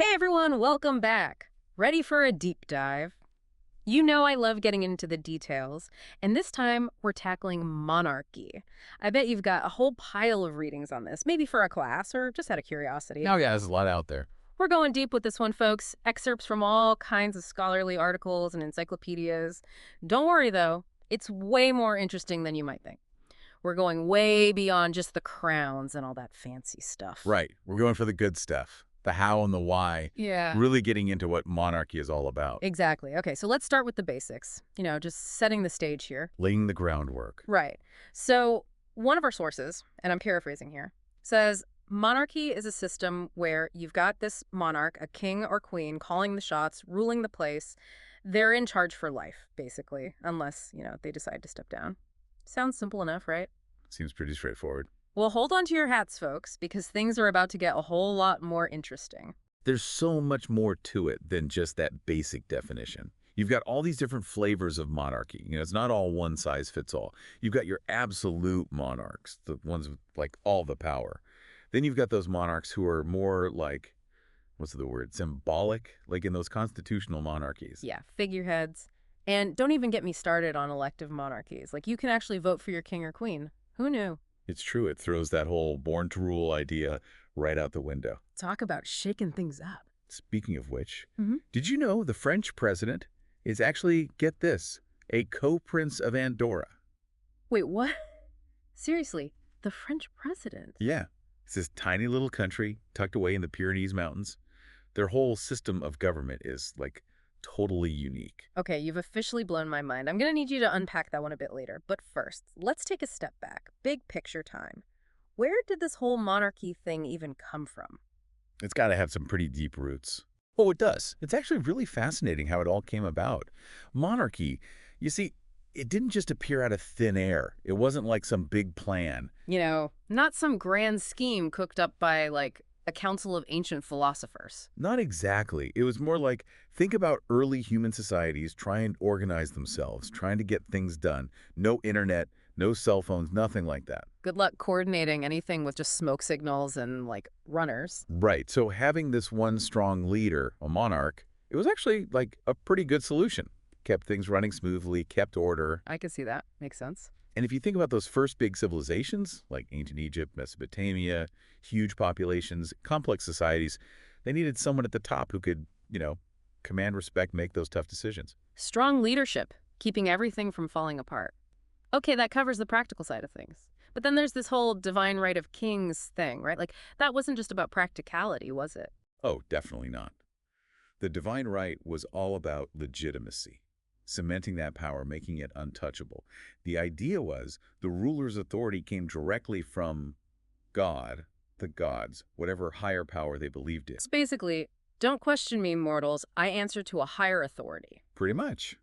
Hey everyone, welcome back. Ready for a deep dive? You know I love getting into the details, and this time we're tackling monarchy. I bet you've got a whole pile of readings on this, maybe for a class or just out of curiosity. Oh, yeah, there's a lot out there. We're going deep with this one, folks. Excerpts from all kinds of scholarly articles and encyclopedias. Don't worry though, it's way more interesting than you might think. We're going way beyond just the crowns and all that fancy stuff. Right. We're going for the good stuff, the how and the why, Yeah. really getting into what monarchy is all about, Exactly. Okay, so let's start with the basics. Just setting the stage here. laying the groundwork. Right. So, one of our sources, and I'm paraphrasing here, says monarchy is a system where you've got this monarch, a king or queen, calling the shots, ruling the place. They're in charge for life, basically, unless, they decide to step down. Sounds simple enough, right? Seems pretty straightforward. Well, hold on to your hats, folks, because things are about to get a whole lot more interesting. There's so much more to it than just that basic definition. You've got all these different flavors of monarchy. It's not all one size fits all. You've got your absolute monarchs, the ones with like all the power. Then you've got those monarchs who are more like, what's the word, symbolic, like in those constitutional monarchies. Yeah, figureheads. And don't even get me started on elective monarchies. Like, you can actually vote for your king or queen. Who knew? It's true. It throws that whole born to rule idea right out the window. Talk about shaking things up. Speaking of which, Hmm. did you know the French president is actually, get this, a co-prince of Andorra? Wait, what? Seriously, the French president? Yeah. It's this tiny little country tucked away in the Pyrenees Mountains. Their whole system of government is, like, totally unique. Okay, you've officially blown my mind. I'm going to need you to unpack that one a bit later. But first, let's take a step back. Big picture time. Where did this whole monarchy thing even come from? It's got to have some pretty deep roots. Oh, it does. It's actually really fascinating how it all came about. Monarchy, you see, it didn't just appear out of thin air. It wasn't like some big plan. Not some grand scheme cooked up by, like, a council of ancient philosophers. Not exactly. It was more like, think about early human societies trying to organize themselves, trying to get things done. No internet, no cell phones, nothing like that. Good luck coordinating anything with just smoke signals and, like, runners. Right. So having this one strong leader, a monarch, it was actually like a pretty good solution. Kept things running smoothly, kept order. I could see that. Makes sense. And if you think about those first big civilizations, like ancient Egypt, Mesopotamia, huge populations, complex societies, they needed someone at the top who could, command respect, make those tough decisions. Strong leadership, keeping everything from falling apart. Okay, that covers the practical side of things. But then there's this whole divine right of kings thing, right? Like, that wasn't just about practicality, was it? Oh, definitely not. The divine right was all about legitimacy, cementing that power, making it untouchable. The idea was the ruler's authority came directly from God, the gods, whatever higher power they believed in. It's basically, don't question me, mortals. I answer to a higher authority. Pretty much.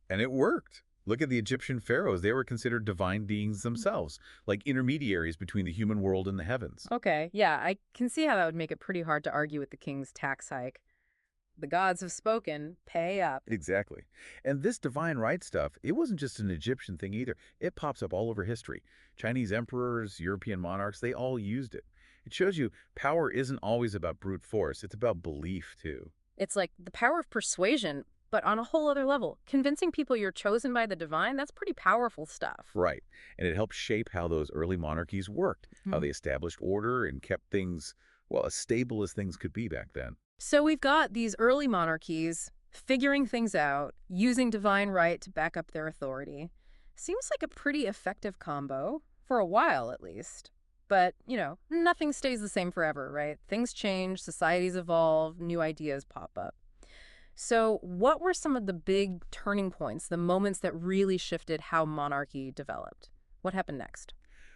And it worked. Look at the Egyptian pharaohs. They were considered divine beings themselves, like intermediaries between the human world and the heavens. Okay, yeah, I can see how that would make it pretty hard to argue with the king's tax hike. The gods have spoken, pay up. Exactly. And this divine right stuff, it wasn't just an Egyptian thing either. It pops up all over history. Chinese emperors, European monarchs, they all used it. It shows you power isn't always about brute force. It's about belief, too. It's like the power of persuasion, but on a whole other level. Convincing people you're chosen by the divine, that's pretty powerful stuff. Right. And it helped shape how those early monarchies worked, how they established order and kept things, well, as stable as things could be back then. So we've got these early monarchies figuring things out, using divine right to back up their authority. Seems like a pretty effective combo, for a while at least. But, nothing stays the same forever, right? Things change, societies evolve, new ideas pop up. So what were some of the big turning points, the moments that really shifted how monarchy developed? What happened next?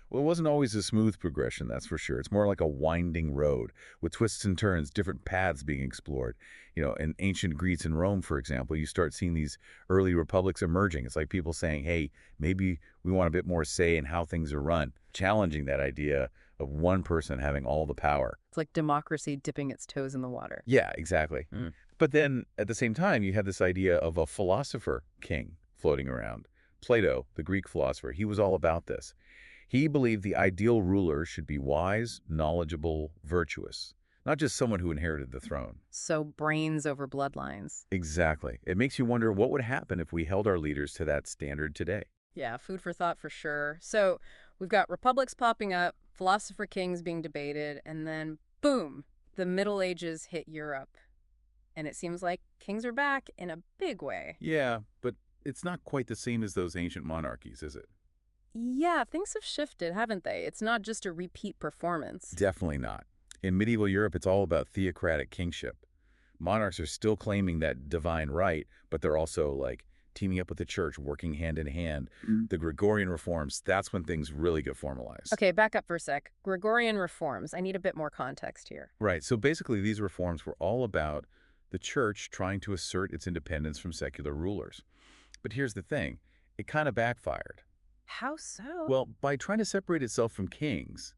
Well, it wasn't always a smooth progression, that's for sure. It's more like a winding road with twists and turns, different paths being explored. In ancient Greece and Rome, for example, you start seeing these early republics emerging. It's like people saying, hey, maybe we want a bit more say in how things are run, challenging that idea of one person having all the power. It's like democracy dipping its toes in the water. Yeah, exactly. But then at the same time, you had this idea of a philosopher king floating around. Plato, the Greek philosopher, he was all about this. He believed the ideal ruler should be wise, knowledgeable, virtuous. not just someone who inherited the throne. So brains over bloodlines. Exactly. It makes you wonder what would happen if we held our leaders to that standard today. Yeah, food for thought for sure. So we've got republics popping up, philosopher kings being debated, and then boom, the Middle Ages hit Europe. And it seems like kings are back in a big way. Yeah, but it's not quite the same as those ancient monarchies, is it? Yeah, things have shifted, haven't they? It's not just a repeat performance. Definitely not. In medieval Europe, it's all about theocratic kingship. Monarchs are still claiming that divine right, but they're also like teaming up with the church, working hand in hand. The Gregorian reforms, that's when things really get formalized. Okay, back up for a sec. Gregorian reforms. I need a bit more context here. Right. So basically, these reforms were all about the church trying to assert its independence from secular rulers. But here's the thing, it kind of backfired. How so? Well, by trying to separate itself from kings,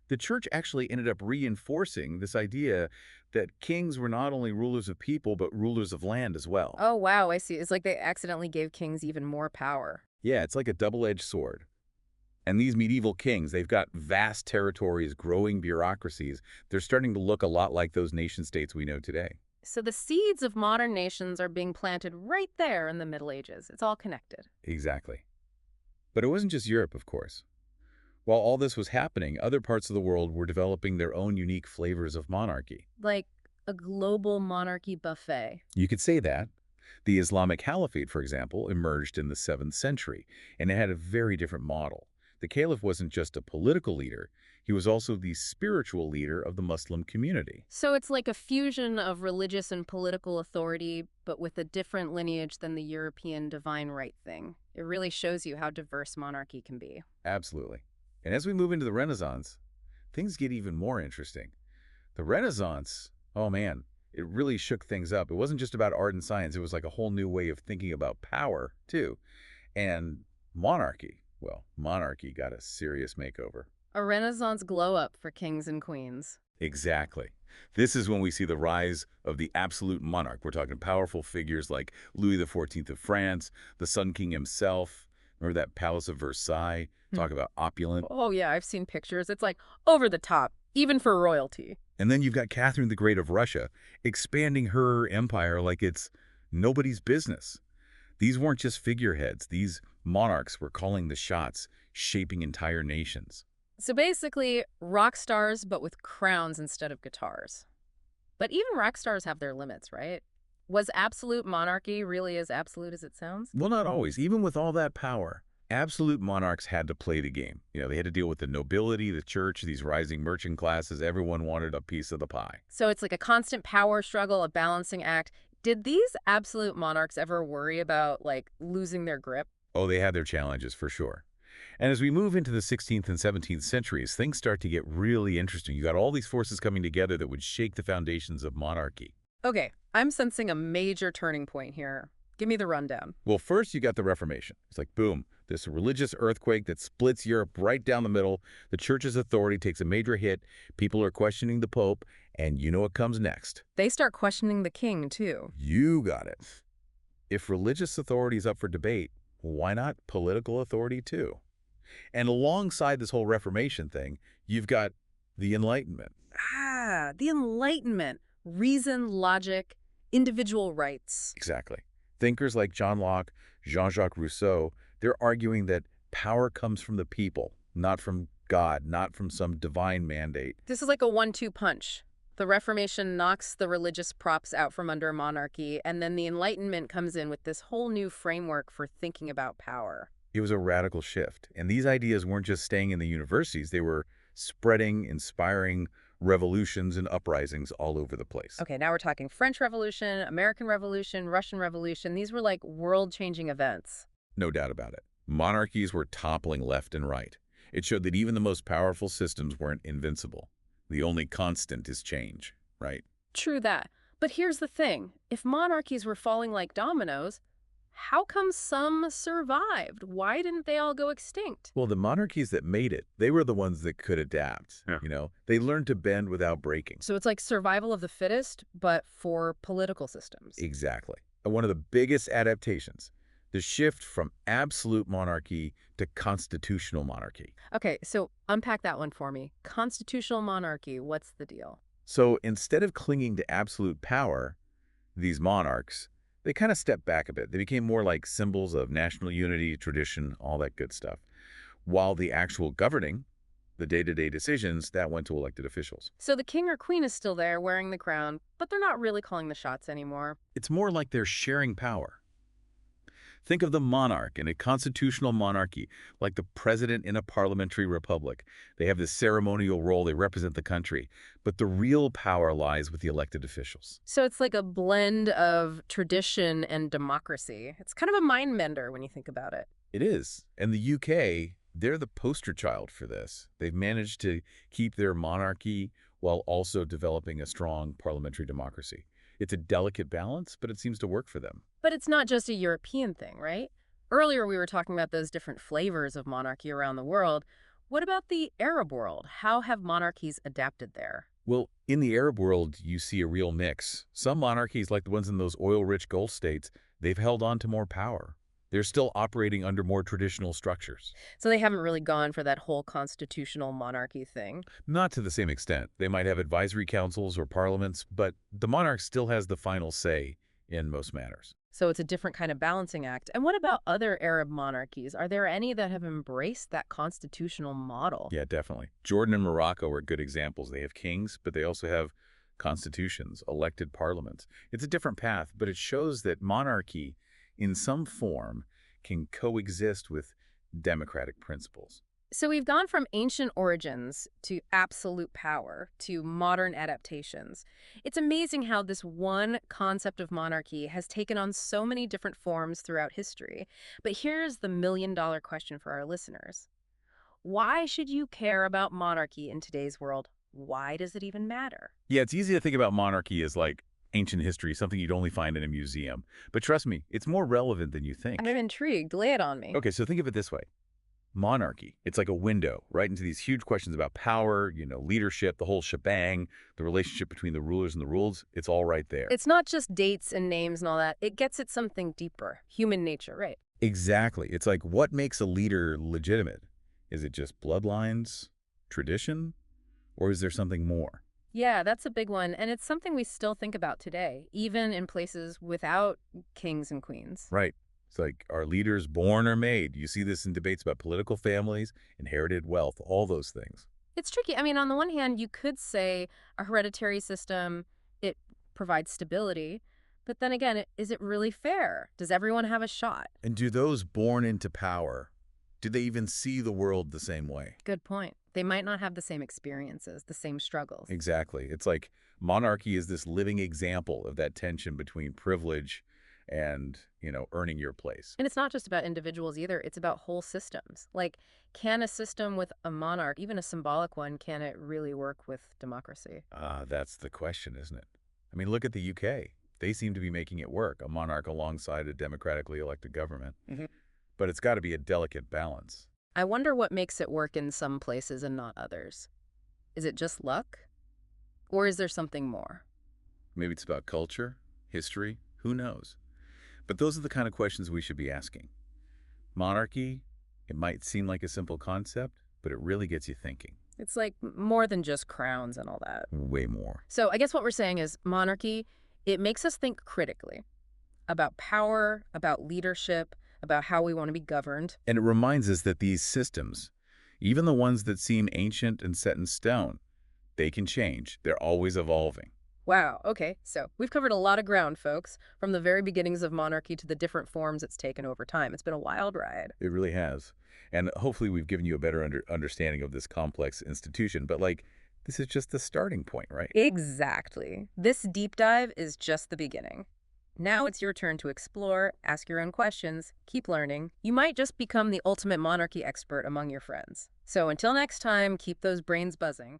the church actually ended up reinforcing this idea that kings were not only rulers of people, but rulers of land as well. Oh, wow, I see. It's like they accidentally gave kings even more power. Yeah, it's like a double-edged sword. And these medieval kings, they've got vast territories, growing bureaucracies. They're starting to look a lot like those nation-states we know today. So the seeds of modern nations are being planted right there in the Middle Ages. It's all connected. Exactly. But it wasn't just Europe, of course. While all this was happening, other parts of the world were developing their own unique flavors of monarchy. Like a global monarchy buffet. You could say that. The Islamic Caliphate, for example, emerged in the 7th century, and it had a very different model. The caliph wasn't just a political leader, he was also the spiritual leader of the Muslim community. So it's like a fusion of religious and political authority, but with a different lineage than the European divine right thing. It really shows you how diverse monarchy can be. Absolutely. And as we move into the Renaissance, things get even more interesting. The Renaissance, oh man, it really shook things up. It wasn't just about art and science. It was like a whole new way of thinking about power, too. And monarchy, well, monarchy got a serious makeover. A Renaissance glow-up for kings and queens. Exactly. This is when we see the rise of the absolute monarch. We're talking powerful figures like Louis XIV of France, the Sun King himself. Remember that Palace of Versailles? Talk about opulent. Oh, yeah, I've seen pictures. It's like over the top, even for royalty. And then you've got Catherine the Great of Russia expanding her empire like it's nobody's business. These weren't just figureheads. These monarchs were calling the shots, shaping entire nations. So basically, rock stars, but with crowns instead of guitars. But even rock stars have their limits, right? Was absolute monarchy really as absolute as it sounds? Well, not always. Even with all that power, absolute monarchs had to play the game. They had to deal with the nobility, the church, these rising merchant classes. Everyone wanted a piece of the pie. So it's like a constant power struggle, a balancing act. Did these absolute monarchs ever worry about, like, losing their grip? Oh, they had their challenges for sure. And as we move into the 16th and 17th centuries, things start to get really interesting. You got all these forces coming together that would shake the foundations of monarchy. Okay, I'm sensing a major turning point here. Give me the rundown. Well, first you got the Reformation. It's like, boom, this religious earthquake that splits Europe right down the middle. The church's authority takes a major hit. People are questioning the Pope, and you know what comes next. They start questioning the king, too. You got it. If religious authority is up for debate, why not political authority too? And alongside this whole Reformation thing, you've got the Enlightenment. Ah, the Enlightenment. Reason, logic, individual rights. Exactly. Thinkers like John Locke, Jean-Jacques Rousseau, they're arguing that power comes from the people, not from God, not from some divine mandate. This is like a 1-2 punch. The Reformation knocks the religious props out from under monarchy, and then the Enlightenment comes in with this whole new framework for thinking about power. It was a radical shift. And these ideas weren't just staying in the universities. They were spreading, inspiring revolutions and uprisings all over the place. Okay, now we're talking French Revolution, American Revolution, Russian Revolution. These were like world-changing events. No doubt about it. Monarchies were toppling left and right. It showed that even the most powerful systems weren't invincible. The only constant is change, right? True that. But here's the thing. If monarchies were falling like dominoes, how come some survived? Why didn't they all go extinct? Well, the monarchies that made it, they were the ones that could adapt. Yeah. They learned to bend without breaking. So it's like survival of the fittest, but for political systems. Exactly. And one of the biggest adaptations, the shift from absolute monarchy to constitutional monarchy. Okay, so unpack that one for me. Constitutional monarchy, what's the deal? So instead of clinging to absolute power, these monarchs, they kind of stepped back a bit. They became more like symbols of national unity, tradition, all that good stuff. While the actual governing, the day-to-day decisions, that went to elected officials. So the king or queen is still there wearing the crown, but they're not really calling the shots anymore. It's more like they're sharing power. Think of the monarch in a constitutional monarchy, like the president in a parliamentary republic. They have this ceremonial role, they represent the country, but the real power lies with the elected officials. So it's like a blend of tradition and democracy. It's kind of a mind bender when you think about it. It is. And the UK, they're the poster child for this. They've managed to keep their monarchy while also developing a strong parliamentary democracy. It's a delicate balance, but it seems to work for them. But it's not just a European thing, right? Earlier we were talking about those different flavors of monarchy around the world. What about the Arab world? How have monarchies adapted there? Well, in the Arab world, you see a real mix. Some monarchies, like the ones in those oil-rich Gulf states, they've held on to more power. They're still operating under more traditional structures. So they haven't really gone for that whole constitutional monarchy thing. Not to the same extent. They might have advisory councils or parliaments, but the monarch still has the final say in most matters. So it's a different kind of balancing act. And what about other Arab monarchies? Are there any that have embraced that constitutional model? Yeah, definitely. Jordan and Morocco are good examples. They have kings, but they also have constitutions, elected parliaments. It's a different path, but it shows that monarchy, in some form, can coexist with democratic principles. So we've gone from ancient origins to absolute power to modern adaptations. It's amazing how this one concept of monarchy has taken on so many different forms throughout history. But here's the million-dollar question for our listeners. Why should you care about monarchy in today's world? Why does it even matter? Yeah, it's easy to think about monarchy as like ancient history, something you'd only find in a museum. But trust me, it's more relevant than you think. I'm intrigued. Lay it on me. Okay, so think of it this way. Monarchy, it's like a window right into these huge questions about power, leadership, the whole shebang, the relationship between the rulers and the ruled. It's all right there. It's not just dates and names and all that. It gets at something deeper, human nature, right? Exactly. It's like, what makes a leader legitimate? Is it just bloodlines, tradition, or is there something more? Yeah, that's a big one. And it's something we still think about today, even in places without kings and queens. Right. It's like, are leaders born or made? You see this in debates about political families, inherited wealth, all those things. It's tricky. I mean, on the one hand, you could say a hereditary system, it provides stability. But then again, is it really fair? Does everyone have a shot? And do those born into power, do they even see the world the same way? Good point. They might not have the same experiences, the same struggles. Exactly. It's like monarchy is this living example of that tension between privilege and, earning your place. And it's not just about individuals either. It's about whole systems. Like, can a system with a monarch, even a symbolic one, can it really work with democracy? That's the question, isn't it? I mean, look at the UK. They seem to be making it work, a monarch alongside a democratically elected government. But it's got to be a delicate balance. I wonder what makes it work in some places and not others. Is it just luck? Or is there something more? Maybe it's about culture, history, who knows? But those are the kind of questions we should be asking. Monarchy, it might seem like a simple concept, but it really gets you thinking. It's like more than just crowns and all that. Way more. So I guess what we're saying is monarchy, it makes us think critically about power, about leadership, about how we want to be governed. And it reminds us that these systems, even the ones that seem ancient and set in stone, they can change. They're always evolving. Wow, okay, so we've covered a lot of ground, folks, from the very beginnings of monarchy to the different forms it's taken over time. It's been a wild ride. It really has. And hopefully we've given you a better understanding of this complex institution. But this is just the starting point, right? Exactly. This deep dive is just the beginning. Now it's your turn to explore, ask your own questions, keep learning. You might just become the ultimate monarchy expert among your friends. So until next time, keep those brains buzzing.